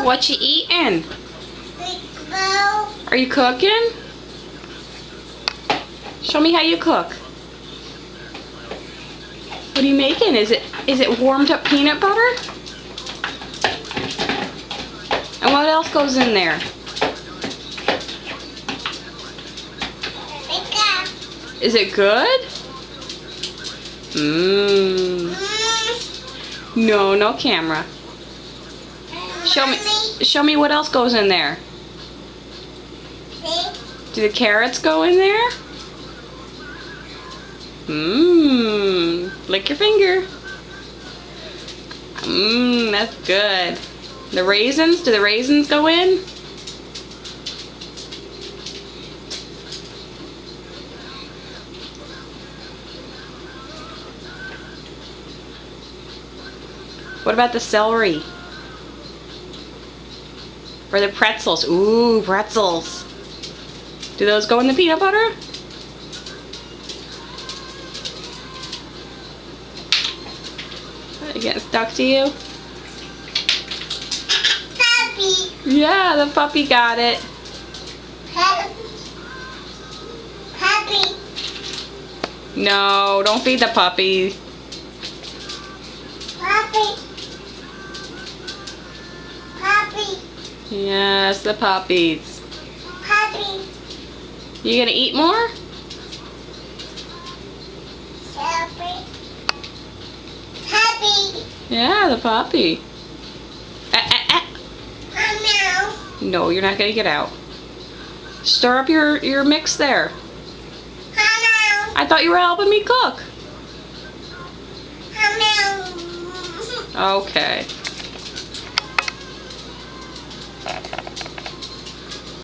What you eating? Are you cooking? Show me how you cook. What are you making? Is it warmed up peanut butter? And what else goes in there? Is it good? Mmm. No, no camera. Show me what else goes in there. Do the carrots go in there? Mmm. Lick your finger. Mmm, that's good. The raisins? Do the raisins go in? What about the celery? Or the pretzels? Ooh, pretzels. Do those go in the peanut butter? Getting stuck to you? Puppy. Yeah, the puppy got it. Puppy. No, don't feed the puppy. Puppy. Puppy. Yes, the puppies. Puppy. You gonna eat more? Puppy. Puppy. Yeah, the puppy. Hello. No, you're not gonna get out. Stir up your mix there. Hello. I thought you were helping me cook. Hello. Okay.